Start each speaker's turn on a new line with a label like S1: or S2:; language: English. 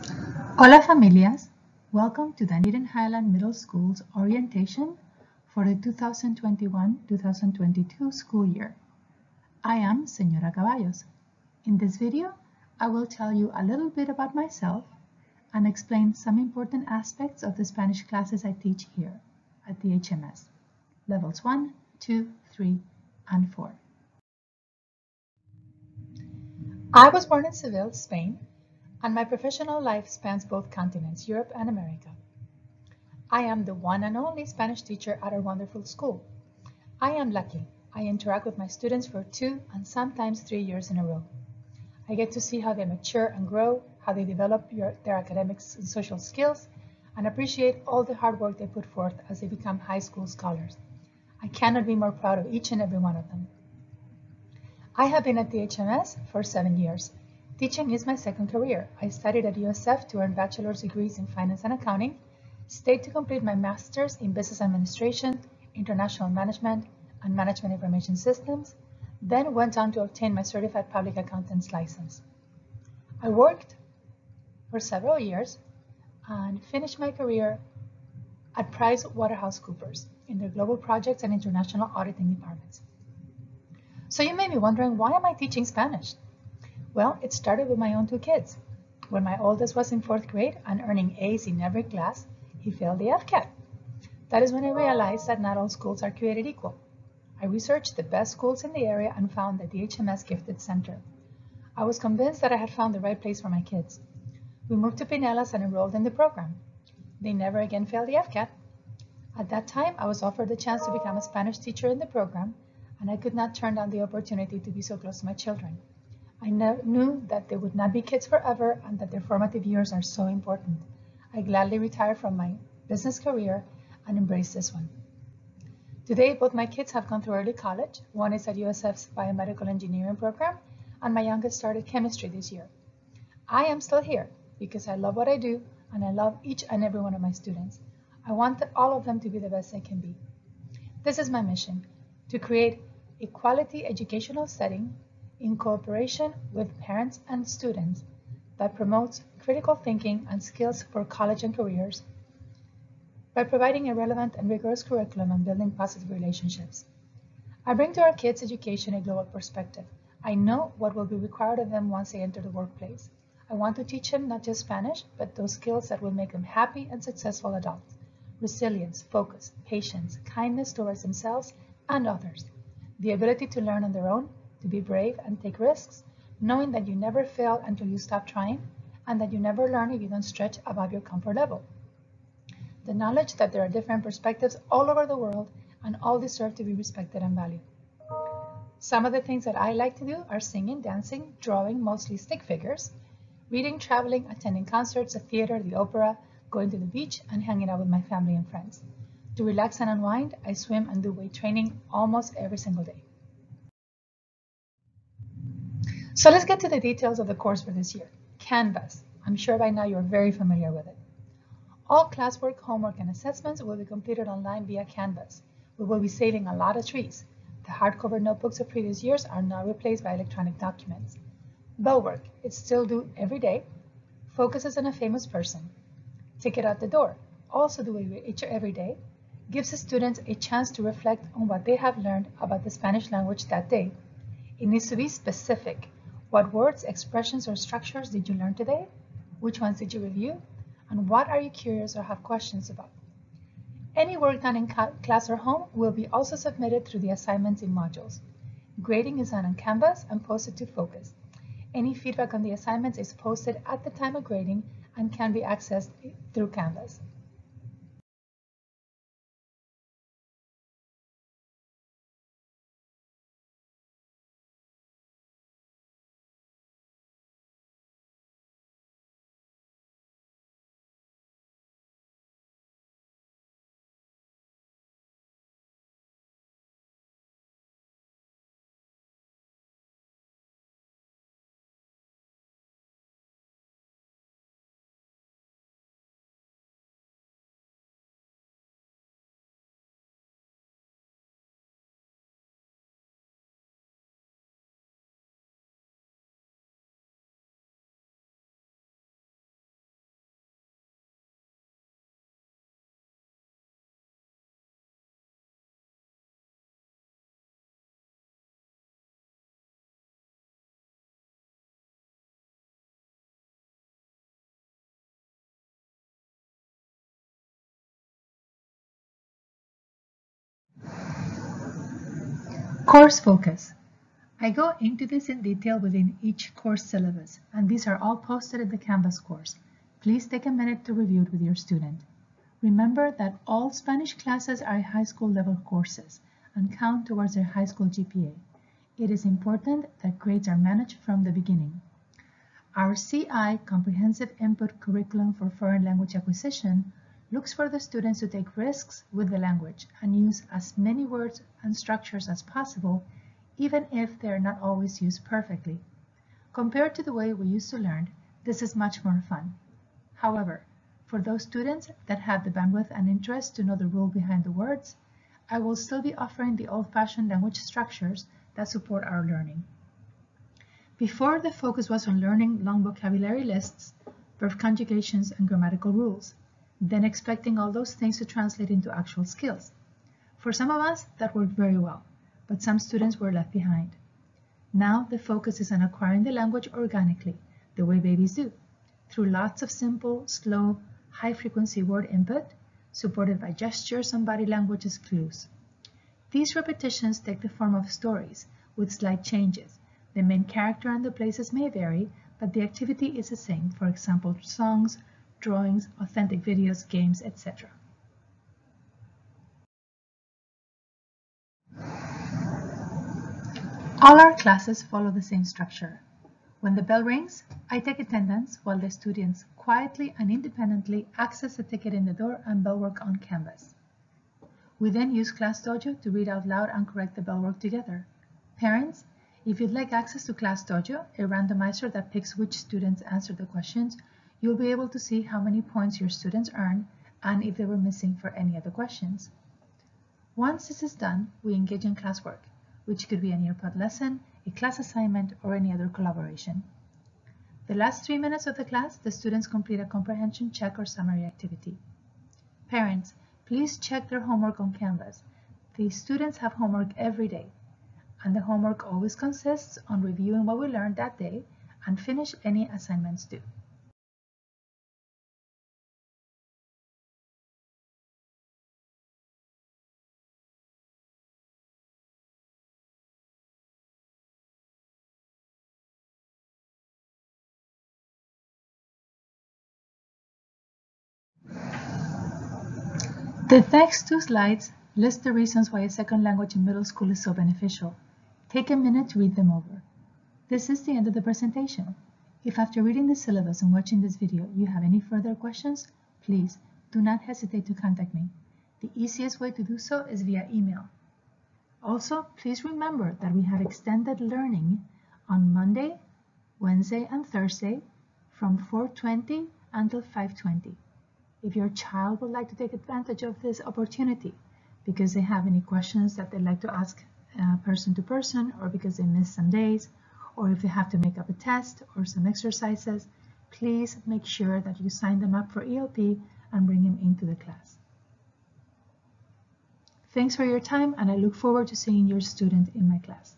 S1: Hola familias, welcome to Dunedin Highland Middle School's orientation for the 2021-2022 school year. I am Señora Caballos. In this video, I will tell you a little bit about myself and explain some important aspects of the Spanish classes I teach here at the HMS, levels 1, 2, 3, and 4. I was born in Seville, Spain, and my professional life spans both continents, Europe and America. I am the one and only Spanish teacher at our wonderful school. I am lucky. I interact with my students for 2 and sometimes 3 years in a row. I get to see how they mature and grow, how they develop their academics and social skills, and appreciate all the hard work they put forth as they become high school scholars. I cannot be more proud of each and every one of them. I have been at the HMS for 7 years. Teaching is my second career. I studied at USF to earn bachelor's degrees in finance and accounting, stayed to complete my master's in business administration, international management, and management information systems, then went on to obtain my certified public accountant's license. I worked for several years and finished my career at PricewaterhouseCoopers in their global projects and international auditing departments. So you may be wondering, why am I teaching Spanish? Well, it started with my own 2 kids. When my oldest was in 4th grade and earning A's in every class, he failed the FCAT. That is when I realized that not all schools are created equal. I researched the best schools in the area and found the HMS Gifted Center. I was convinced that I had found the right place for my kids. We moved to Pinellas and enrolled in the program. They never again failed the FCAT. At that time, I was offered the chance to become a Spanish teacher in the program, and I could not turn down the opportunity to be so close to my children. I knew that they would not be kids forever and that their formative years are so important. I gladly retired from my business career and embraced this one. Today, both my kids have gone through early college. One is at USF's biomedical engineering program, and my youngest started chemistry this year. I am still here because I love what I do, and I love each and every one of my students. I want all of them to be the best they can be. This is my mission, to create a quality educational setting in cooperation with parents and students that promotes critical thinking and skills for college and careers by providing a relevant and rigorous curriculum and building positive relationships. I bring to our kids' education a global perspective. I know what will be required of them once they enter the workplace. I want to teach them not just Spanish, but those skills that will make them happy and successful adults. Resilience, focus, patience, kindness towards themselves and others. The ability to learn on their own, to be brave and take risks, knowing that you never fail until you stop trying, and that you never learn if you don't stretch above your comfort level. The knowledge that there are different perspectives all over the world and all deserve to be respected and valued. Some of the things that I like to do are singing, dancing, drawing, mostly stick figures, reading, traveling, attending concerts, the theater, the opera, going to the beach, and hanging out with my family and friends. To relax and unwind, I swim and do weight training almost every single day. So let's get to the details of the course for this year. Canvas. I'm sure by now you're very familiar with it. All classwork, homework, and assessments will be completed online via Canvas. We will be saving a lot of trees. The hardcover notebooks of previous years are now replaced by electronic documents. Bell work. It's still due every day. Focuses on a famous person. Ticket out the door. Also due every day. Gives the students a chance to reflect on what they have learned about the Spanish language that day. It needs to be specific. What words, expressions, or structures did you learn today? Which ones did you review? And what are you curious or have questions about? Any work done in class or home will be also submitted through the assignments in modules. Grading is done on Canvas and posted to Focus. Any feedback on the assignments is posted at the time of grading and can be accessed through Canvas. Course focus. I go into this in detail within each course syllabus, and these are all posted in the Canvas course. Please take a minute to review it with your student. Remember that all Spanish classes are high school level courses and count towards their high school GPA. It is important that grades are managed from the beginning. Our CI, Comprehensive Input Curriculum for Foreign Language Acquisition, looks for the students to take risks with the language and use as many words and structures as possible, even if they are not always used perfectly. Compared to the way we used to learn, this is much more fun. However, for those students that have the bandwidth and interest to know the rule behind the words, I will still be offering the old-fashioned language structures that support our learning. Before, the focus was on learning long vocabulary lists, verb conjugations, and grammatical rules, then expecting all those things to translate into actual skills. For some of us, that worked very well, but some students were left behind. Now the focus is on acquiring the language organically, the way babies do, through lots of simple, slow, high-frequency word input, supported by gestures and body language as clues. These repetitions take the form of stories, with slight changes. The main character and the places may vary, but the activity is the same, for example, songs, drawings, authentic videos, games, etc. All our classes follow the same structure. When the bell rings, I take attendance while the students quietly and independently access the ticket in the door and bell work on Canvas. We then use Class Dojo to read out loud and correct the bell work together. Parents, if you'd like access to Class Dojo, a randomizer that picks which students answer the questions, you'll be able to see how many points your students earn and if they were missing for any of the questions. Once this is done, we engage in classwork, which could be a near-pod lesson, a class assignment, or any other collaboration. The last 3 minutes of the class, the students complete a comprehension check or summary activity. Parents, please check their homework on Canvas. The students have homework every day, and the homework always consists on reviewing what we learned that day and finish any assignments due. The next 2 slides list the reasons why a second language in middle school is so beneficial. Take a minute to read them over. This is the end of the presentation. If after reading the syllabus and watching this video you have any further questions, please do not hesitate to contact me. The easiest way to do so is via email. Also, please remember that we have extended learning on Monday, Wednesday, and Thursday from 4:20 until 5:20. If your child would like to take advantage of this opportunity because they have any questions that they'd like to ask person to person, or because they missed some days, or if they have to make up a test or some exercises, please make sure that you sign them up for ELP and bring them into the class. Thanks for your time, and I look forward to seeing your student in my class.